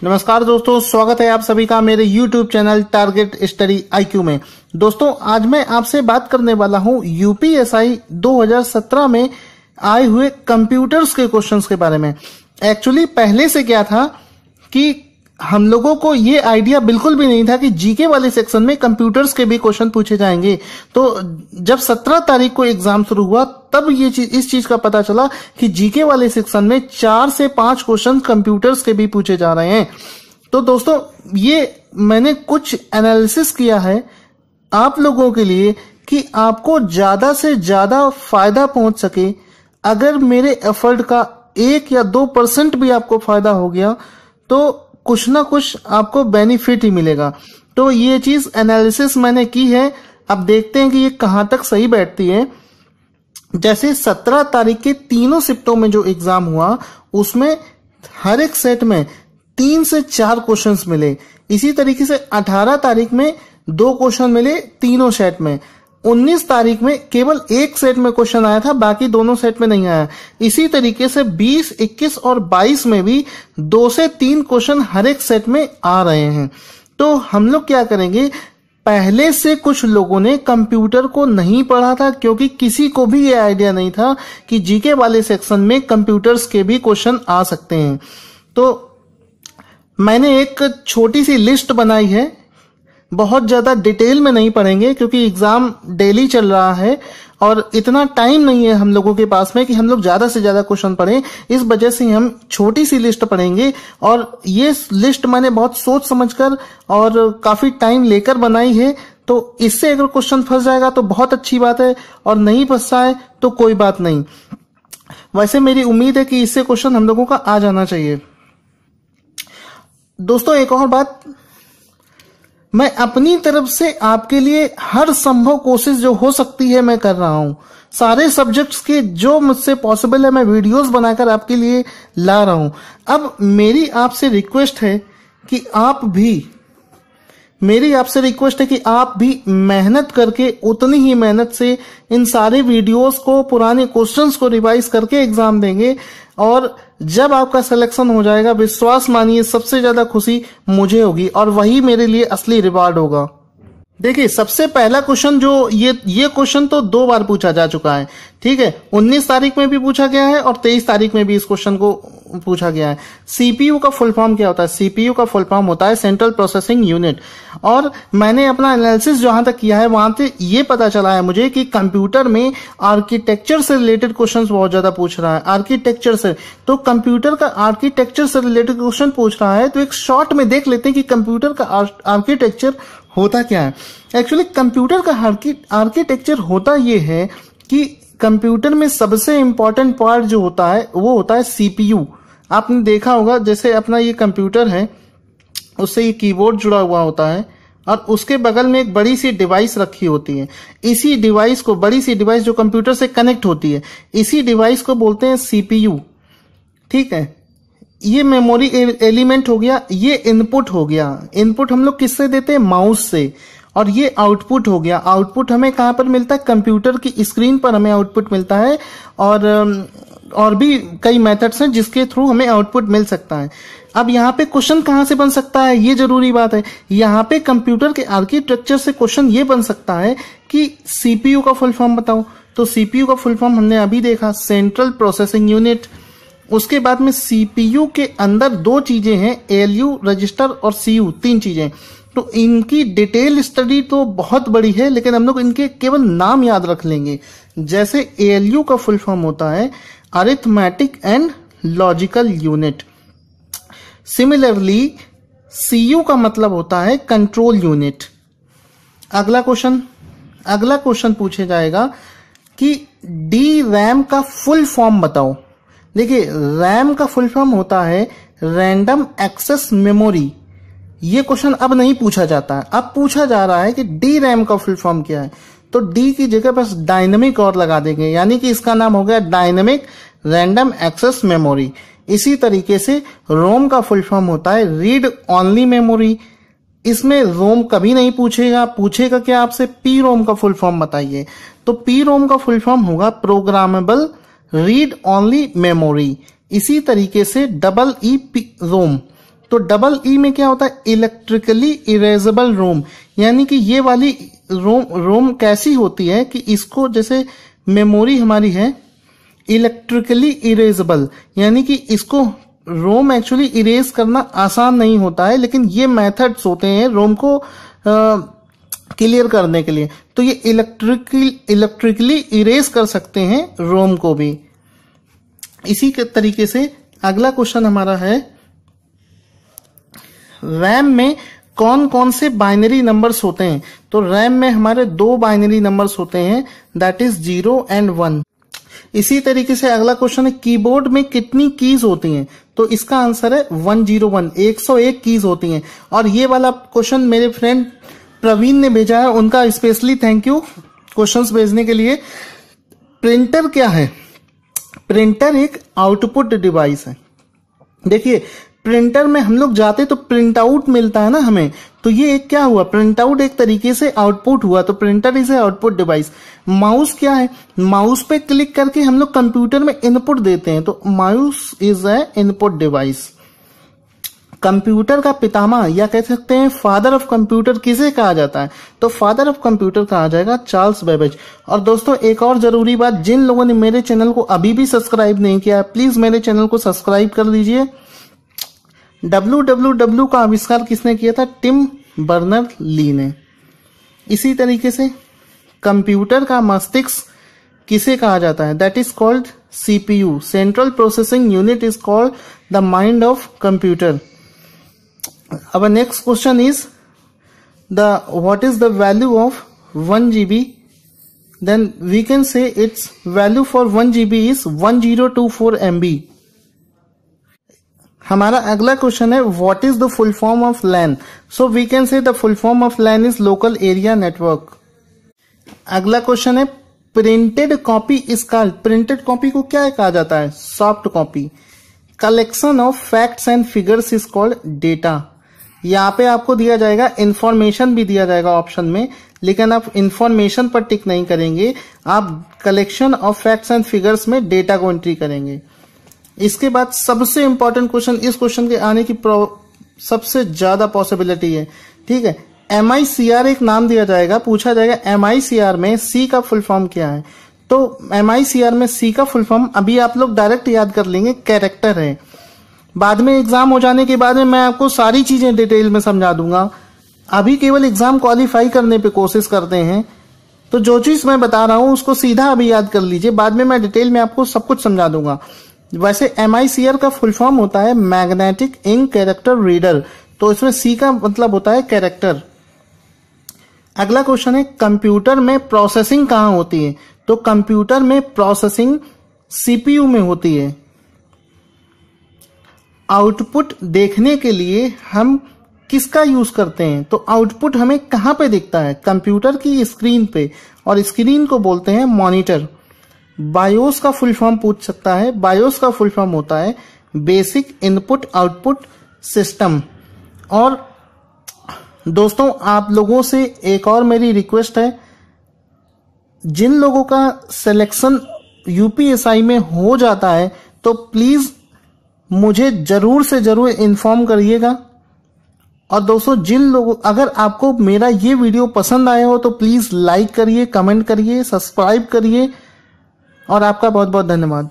नमस्कार दोस्तों, स्वागत है आप सभी का मेरे YouTube channel target study IQ में। दोस्तों आज मैं आपसे बात करने वाला हूं यूपीएसआई 2017 में आए हुए कंप्यूटर्स के क्वेश्चंस के बारे में। एक्चुअली पहले से क्या था कि हम लोगों को ये आइडिया बिल्कुल भी नहीं था कि जीके वाले सेक्शन में कंप्यूटर्स के भी क्वेश्चन पूछे जाएंगे। तो जब 17 तारीख को एग्जाम शुरू हुआ तब इस चीज का पता चला कि जीके वाले सेक्शन में 4 से 5 क्वेश्चन कंप्यूटर्स के भी पूछे जा रहे हैं। तो दोस्तों ये मैंने कुछ एनालिसिस किया है आप लोगों के लिए कि आपको ज्यादा से ज्यादा फायदा पहुंच सके। अगर मेरे एफर्ट का 1 या 2% भी आपको फायदा हो गया तो कुछ ना कुछ आपको बेनिफिट ही मिलेगा। तो ये चीज एनालिसिस मैंने की है। अब देखते हैं कि ये कहां तक सही बैठती है। जैसे 17 तारीख के तीनों शिफ्टों में जो एग्जाम हुआ उसमें हर एक सेट में 3 से 4 क्वेश्चंस मिले। इसी तरीके से 18 तारीख में 2 क्वेश्चन मिले तीनों सेट में। 19 तारीख में केवल 1 सेट में क्वेश्चन आया था, बाकी दोनों सेट में नहीं आया। इसी तरीके से 20, 21 और 22 में भी 2 से 3 क्वेश्चन हर एक सेट में आ रहे हैं। तो हम लोग क्या करेंगे, पहले से कुछ लोगों ने कंप्यूटर को नहीं पढ़ा था क्योंकि किसी को भी ये आइडिया नहीं था कि जीके वाले सेक्शन में कंप्यूटर्स के भी क्वेश्चन आ सकते हैं। तो मैंने एक छोटी सी लिस्ट बनाई है, बहुत ज्यादा डिटेल में नहीं पढ़ेंगे क्योंकि एग्जाम डेली चल रहा है और इतना टाइम नहीं है हम लोगों के पास में कि हम लोग ज्यादा से ज्यादा क्वेश्चन पढ़ें। इस वजह से हम छोटी सी लिस्ट पढ़ेंगे और ये लिस्ट मैंने बहुत सोच समझकर और काफी टाइम लेकर बनाई है। तो इससे अगर क्वेश्चन फंस जाएगा तो बहुत अच्छी बात है और नहीं फंसा है तो कोई बात नहीं। वैसे मेरी उम्मीद है कि इससे क्वेश्चन हम लोगों का आ जाना चाहिए। दोस्तों एक और बात, मैं अपनी तरफ से आपके लिए हर संभव कोशिश जो हो सकती है मैं कर रहा हूं। सारे सब्जेक्ट्स के जो मुझसे पॉसिबल है मैं वीडियोस बनाकर आपके लिए ला रहा हूं। अब मेरी आपसे रिक्वेस्ट है कि आप भी मेहनत करके उतनी ही मेहनत से इन सारे वीडियोस को, पुराने क्वेश्चंस को रिवाइज करके एग्जाम देंगे और जब आपका सिलेक्शन हो जाएगा विश्वास मानिए सबसे ज्यादा खुशी मुझे होगी और वही मेरे लिए असली रिवार्ड होगा। देखिए सबसे पहला क्वेश्चन जो ये क्वेश्चन तो 2 बार पूछा जा चुका है, ठीक है। 19 तारीख में भी पूछा गया है और 23 तारीख में भी इस क्वेश्चन को पूछा गया है। सीपीयू का फुल फॉर्म क्या होता है? सीपीयू का फुल फॉर्म होता है सेंट्रल प्रोसेसिंग यूनिट। और मैंने अपना एनालिसिस जहां तक किया है वहां से ये पता चला है मुझे कि कंप्यूटर में आर्किटेक्चर से रिलेटेड क्वेश्चन बहुत ज्यादा पूछ रहा है। आर्किटेक्चर से, तो कंप्यूटर का आर्किटेक्चर से रिलेटेड क्वेश्चन पूछ रहा है तो एक शॉर्ट में देख लेते हैं कि कंप्यूटर का आर्किटेक्चर होता क्या है। एक्चुअली कंप्यूटर का आर्किटेक्चर होता ये है कि कंप्यूटर में सबसे इंपॉर्टेंट पार्ट जो होता है वो होता है सीपीयू। आपने देखा होगा जैसे अपना ये कंप्यूटर है उससे ये कीबोर्ड जुड़ा हुआ होता है और उसके बगल में एक बड़ी सी डिवाइस रखी होती है। इसी डिवाइस को, बड़ी सी डिवाइस जो कंप्यूटर से कनेक्ट होती है, इसी डिवाइस को बोलते हैं सीपीयू, ठीक है। ये मेमोरी एलिमेंट हो गया, ये इनपुट हो गया। इनपुट हम लोग किससे देते हैं? माउस से। और ये आउटपुट हो गया। आउटपुट हमें कहां पर मिलता है? कंप्यूटर की स्क्रीन पर हमें आउटपुट मिलता है और भी कई मेथड्स हैं जिसके थ्रू हमें आउटपुट मिल सकता है। अब यहाँ पे क्वेश्चन कहां से बन सकता है, ये जरूरी बात है। यहाँ पे कंप्यूटर के आर्किटेक्चर से क्वेश्चन ये बन सकता है कि सीपीयू का फुल फॉर्म बताओ। तो सीपीयू का फुल फॉर्म हमने अभी देखा, सेंट्रल प्रोसेसिंग यूनिट। उसके बाद में सीपीयू के अंदर 2 चीजें हैं, एएलयू रजिस्टर और सीयू, 3 चीजें। तो इनकी डिटेल स्टडी तो बहुत बड़ी है लेकिन हम लोग इनके केवल नाम याद रख लेंगे। जैसे एएलयू का फुल फॉर्म होता है arithmetic and logical unit. Similarly CU का मतलब होता है कंट्रोल यूनिट। अगला क्वेश्चन पूछे जाएगा कि डी रैम का फुल फॉर्म बताओ। देखिए रैम का फुल फॉर्म होता है रैंडम एक्सेस मेमोरी। ये क्वेश्चन अब नहीं पूछा जाता है, अब पूछा जा रहा है कि डी रैम का फुल फॉर्म क्या है। तो डी की जगह बस डायनेमिक और लगा देंगे, यानी कि इसका नाम हो गया डायनेमिक रैंडम एक्सेस मेमोरी। इसी तरीके से रोम का फुल फॉर्म होता है रीड ओनली मेमोरी। इसमें रोम कभी नहीं पूछेगा क्या आपसे? पी रोम का फुल फॉर्म बताइए। तो पी रोम का फुल फॉर्म होगा प्रोग्रामेबल रीड ओनली मेमोरी। इसी तरीके से डबल ई रोम, तो डबल ई में क्या होता है, इलेक्ट्रिकली इरेजेबल रोम, यानी कि ये वाली रोम कैसी होती है कि इसको, जैसे मेमोरी हमारी है इलेक्ट्रिकली इरेजेबल, यानी कि इसको रोम एक्चुअली इरेज करना आसान नहीं होता है, लेकिन ये मेथड्स होते हैं रोम को क्लियर करने के लिए। तो ये इलेक्ट्रिकली इरेज कर सकते हैं रोम को भी। इसी के तरीके से अगला क्वेश्चन हमारा है, रैम में कौन कौन से बाइनरी नंबर्स होते हैं? तो रैम में हमारे 2 बाइनरी नंबर्स होते हैं, दैट इज 0 एंड 1। इसी तरीके से अगला क्वेश्चन है, कीबोर्ड में कितनी कीज होती हैं? तो इसका आंसर है 101, 101 कीज होती हैं। और ये वाला क्वेश्चन मेरे फ्रेंड प्रवीण ने भेजा है, उनका स्पेशली थैंक यू क्वेश्चंस भेजने के लिए। प्रिंटर क्या है? प्रिंटर एक आउटपुट डिवाइस है। देखिए प्रिंटर में हम लोग जाते तो प्रिंट आउट मिलता है ना हमें, तो ये एक क्या हुआ, प्रिंट आउट एक तरीके से आउटपुट हुआ, तो printer is a output device. Mouse क्या है? माउस पे क्लिक करके हम लोग कंप्यूटर में इनपुट देते हैं, तो mouse is a input device. Computer का पितामह या कह सकते हैं फादर ऑफ कंप्यूटर किसे कहा जाता है? तो फादर ऑफ कंप्यूटर कहा जाएगा चार्ल्स बेबेज। और दोस्तों एक और जरूरी बात, जिन लोगों ने मेरे चैनल को अभी भी सब्सक्राइब नहीं किया है, प्लीज मेरे चैनल को सब्सक्राइब कर लीजिए। www का आविष्कार किसने किया था? टिम बर्नर ली ने। इसी तरीके से कंप्यूटर का मस्तिष्क किसे कहा जाता है? That is called CPU, central processing unit is called the mind of computer. Our next question is what is the value of 1 GB? Then we can say its value for 1 GB is 1024 MB. हमारा अगला question है, what is the full form of LAN? So we can say the full form of LAN is local area network. अगला question है, printed copy is called, printed copy को क्या कहा जाता है? Soft copy. Collection of facts and figures is called data. यहाँ पे आपको दिया जाएगा, इंफॉर्मेशन भी दिया जाएगा ऑप्शन में, लेकिन आप इंफॉर्मेशन पर टिक नहीं करेंगे, आप collection of facts and figures में डेटा को एंट्री करेंगे। इसके बाद सबसे इंपॉर्टेंट क्वेश्चन, इस क्वेश्चन के आने की सबसे ज्यादा पॉसिबिलिटी है, ठीक है। MICR एक नाम दिया जाएगा, पूछा जाएगा MICR में C का फुल फॉर्म क्या है? तो MICR में C का फुल फॉर्म अभी आप लोग डायरेक्ट याद कर लेंगे, कैरेक्टर है। बाद में एग्जाम हो जाने के बाद में मैं आपको सारी चीजें डिटेल में समझा दूंगा, अभी केवल एग्जाम क्वालिफाई करने पे कोशिश करते हैं, तो जो चीज मैं बता रहा हूं उसको सीधा अभी याद कर लीजिए, बाद में मैं डिटेल में आपको सब कुछ समझा दूंगा। वैसे MICR का फुल फॉर्म होता है मैग्नेटिक इंक कैरेक्टर रीडर, तो इसमें C का मतलब होता है कैरेक्टर। अगला क्वेश्चन है, कंप्यूटर में प्रोसेसिंग कहाँ होती है? तो कंप्यूटर में प्रोसेसिंग CPU में होती है। आउटपुट देखने के लिए हम किसका यूज करते हैं? तो आउटपुट हमें कहां पे दिखता है? कंप्यूटर की स्क्रीन पे, और स्क्रीन को बोलते हैं मॉनिटर। बायोस का फुल फॉर्म पूछ सकता है, बायोस का फुल फॉर्म होता है बेसिक इनपुट आउटपुट सिस्टम। और दोस्तों आप लोगों से एक और मेरी रिक्वेस्ट है, जिन लोगों का सिलेक्शन UPSI में हो जाता है तो प्लीज मुझे जरूर से जरूर इन्फॉर्म करिएगा। और दोस्तों जिन लोगों, अगर आपको मेरा ये वीडियो पसंद आया हो तो प्लीज लाइक करिए, कमेंट करिए, सब्सक्राइब करिए, और आपका बहुत बहुत धन्यवाद।